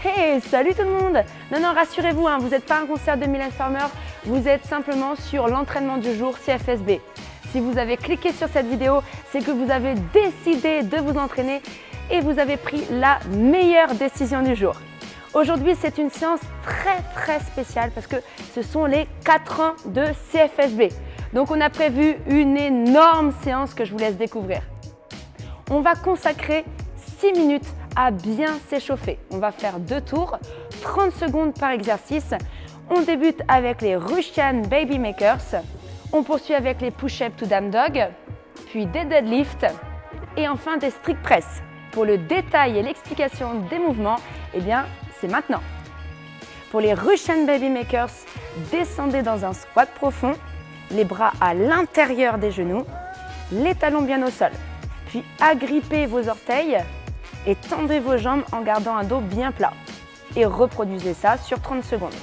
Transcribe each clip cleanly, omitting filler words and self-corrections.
Hey, salut tout le monde! Non, rassurez-vous, vous n'êtes pas un concert de Mylène Farmer, vous êtes simplement sur l'entraînement du jour CFSB. Si vous avez cliqué sur cette vidéo, c'est que vous avez décidé de vous entraîner et vous avez pris la meilleure décision du jour. Aujourd'hui, c'est une séance très spéciale parce que ce sont les 4 ans de CFSB. Donc on a prévu une énorme séance que je vous laisse découvrir. On va consacrer 6 minutes à bien s'échauffer. On va faire 2 tours, 30 secondes par exercice. On débute avec les Russian Baby Makers. On poursuit avec les push-ups to down dog, puis des deadlifts et enfin des strict press. Pour le détail et l'explication des mouvements, eh bien, c'est maintenant. Pour les Russian Baby Makers, descendez dans un squat profond, les bras à l'intérieur des genoux, les talons bien au sol. Puis agrippez vos orteils et tendez vos jambes en gardant un dos bien plat. Et reproduisez ça sur 30 secondes.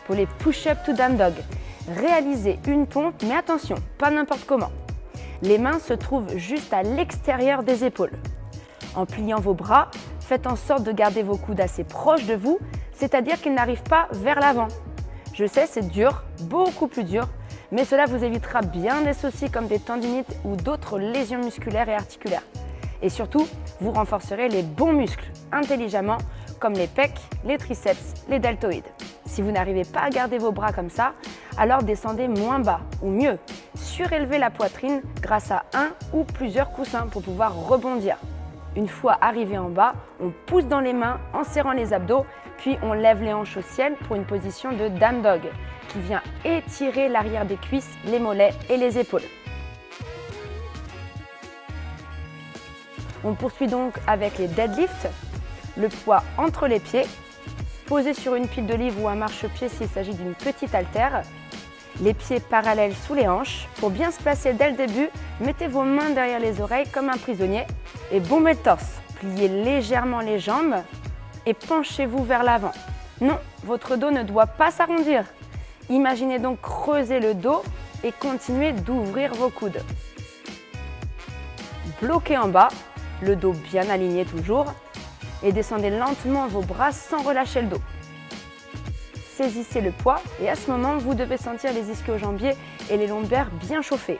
Pour les push-ups to down dog, réalisez une pompe, mais attention, pas n'importe comment. Les mains se trouvent juste à l'extérieur des épaules. En pliant vos bras, faites en sorte de garder vos coudes assez proches de vous, c'est-à-dire qu'ils n'arrivent pas vers l'avant. Je sais, c'est dur, beaucoup plus dur, mais cela vous évitera bien des soucis comme des tendinites ou d'autres lésions musculaires et articulaires. Et surtout, vous renforcerez les bons muscles intelligemment, comme les pecs, les triceps, les deltoïdes. Si vous n'arrivez pas à garder vos bras comme ça, alors descendez moins bas, ou mieux, surélevez la poitrine grâce à un ou plusieurs coussins pour pouvoir rebondir. Une fois arrivé en bas, on pousse dans les mains en serrant les abdos, puis on lève les hanches au ciel pour une position de down dog qui vient étirer l'arrière des cuisses, les mollets et les épaules. On poursuit donc avec les deadlifts, le poids entre les pieds, posé sur une pile de livres ou un marchepied s'il s'agit d'une petite haltère, les pieds parallèles sous les hanches. Pour bien se placer dès le début, mettez vos mains derrière les oreilles comme un prisonnier et bombez le torse. Pliez légèrement les jambes et penchez-vous vers l'avant. Non, votre dos ne doit pas s'arrondir. Imaginez donc creuser le dos et continuez d'ouvrir vos coudes. Bloquez en bas, le dos bien aligné toujours, et descendez lentement vos bras sans relâcher le dos. Saisissez le poids et à ce moment, vous devez sentir les ischio-jambiers et les lombaires bien chauffés.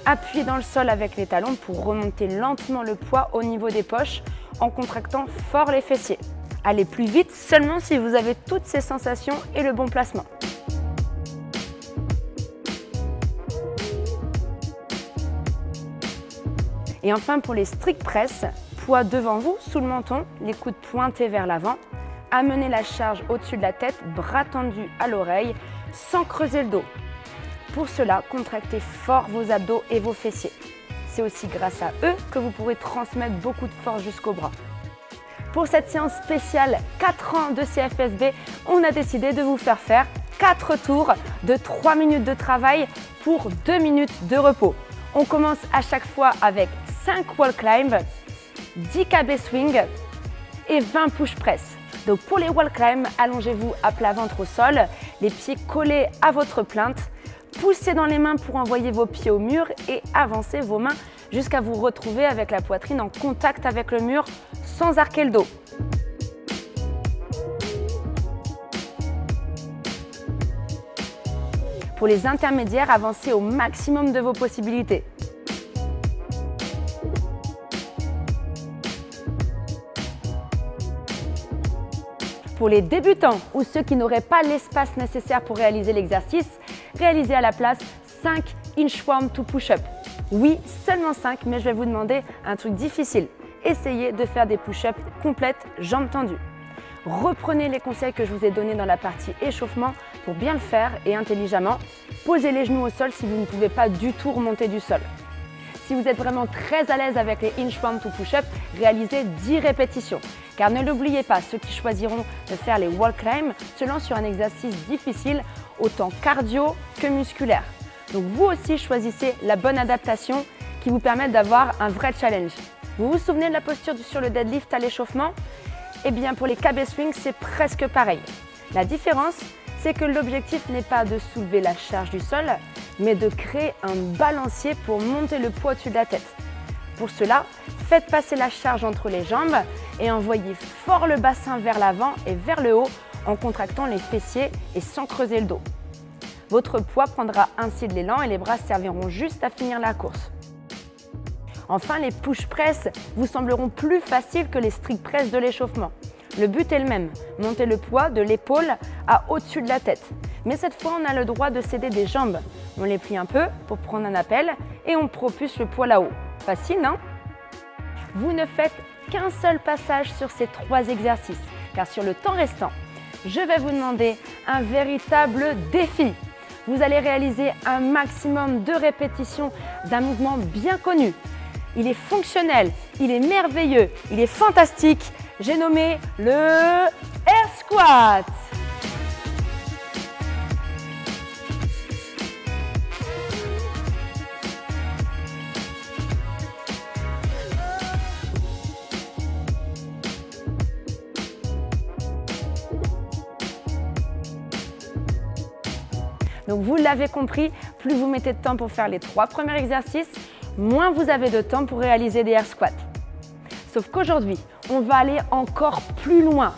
Appuyez dans le sol avec les talons pour remonter lentement le poids au niveau des poches en contractant fort les fessiers. Allez plus vite seulement si vous avez toutes ces sensations et le bon placement. Et enfin pour les strict press, poids devant vous, sous le menton, les coudes pointés vers l'avant. Amenez la charge au-dessus de la tête, bras tendus à l'oreille, sans creuser le dos. Pour cela, contractez fort vos abdos et vos fessiers. C'est aussi grâce à eux que vous pourrez transmettre beaucoup de force jusqu'au bras. Pour cette séance spéciale 4 ans de CFSB, on a décidé de vous faire 4 tours de 3 minutes de travail pour 2 minutes de repos. On commence à chaque fois avec 5 wall climb, 10 KB swing et 20 push press. Donc pour les wall climb, allongez-vous à plat ventre au sol, les pieds collés à votre plinthe, poussez dans les mains pour envoyer vos pieds au mur et avancez vos mains jusqu'à vous retrouver avec la poitrine en contact avec le mur sans arquer le dos. Pour les intermédiaires, avancez au maximum de vos possibilités. Pour les débutants ou ceux qui n'auraient pas l'espace nécessaire pour réaliser l'exercice, réalisez à la place 5 inchworm to push-up. Oui, seulement 5, mais je vais vous demander un truc difficile. Essayez de faire des push-ups complètes, jambes tendues. Reprenez les conseils que je vous ai donnés dans la partie échauffement pour bien le faire et intelligemment. Posez les genoux au sol si vous ne pouvez pas du tout remonter du sol. Si vous êtes vraiment très à l'aise avec les inchworm to push-up, réalisez 10 répétitions. Car ne l'oubliez pas, ceux qui choisiront de faire les wall climb se lancent sur un exercice difficile, autant cardio que musculaire. Donc vous aussi choisissez la bonne adaptation qui vous permette d'avoir un vrai challenge. Vous vous souvenez de la posture sur le deadlift à l'échauffement? Eh bien pour les KB swing, c'est presque pareil. La différence, c'est que l'objectif n'est pas de soulever la charge du sol, mais de créer un balancier pour monter le poids au-dessus de la tête. Pour cela, faites passer la charge entre les jambes et envoyez fort le bassin vers l'avant et vers le haut en contractant les fessiers et sans creuser le dos. Votre poids prendra ainsi de l'élan et les bras serviront juste à finir la course. Enfin, les push press vous sembleront plus faciles que les strict press de l'échauffement. Le but est le même, monter le poids de l'épaule à au-dessus de la tête. Mais cette fois, on a le droit de céder des jambes. On les plie un peu pour prendre un appel et on propulse le poids là-haut. Facile, non? Vous ne faites qu'un seul passage sur ces 3 exercices, car sur le temps restant, je vais vous demander un véritable défi. Vous allez réaliser un maximum de répétitions d'un mouvement bien connu. Il est fonctionnel, il est merveilleux, il est fantastique. J'ai nommé le Air Squat. Donc vous l'avez compris, plus vous mettez de temps pour faire les 3 premiers exercices, moins vous avez de temps pour réaliser des air squats. Sauf qu'aujourd'hui, on va aller encore plus loin.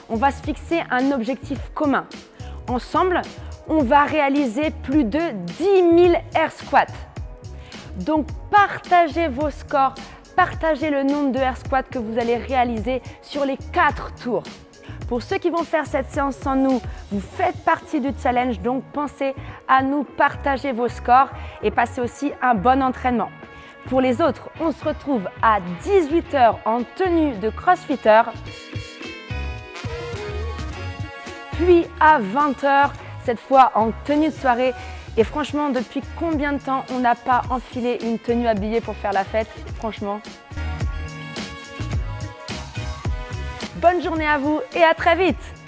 On va se fixer un objectif commun. Ensemble, on va réaliser plus de 10 000 air squats. Donc partagez vos scores, partagez le nombre de air squats que vous allez réaliser sur les 4 tours. Pour ceux qui vont faire cette séance sans nous, vous faites partie du challenge, donc pensez à nous partager vos scores et passez aussi un bon entraînement. Pour les autres, on se retrouve à 18 h en tenue de crossfitter, puis à 20 h, cette fois en tenue de soirée. Et franchement, depuis combien de temps on n'a pas enfilé une tenue habillée pour faire la fête? Franchement. Bonne journée à vous et à très vite!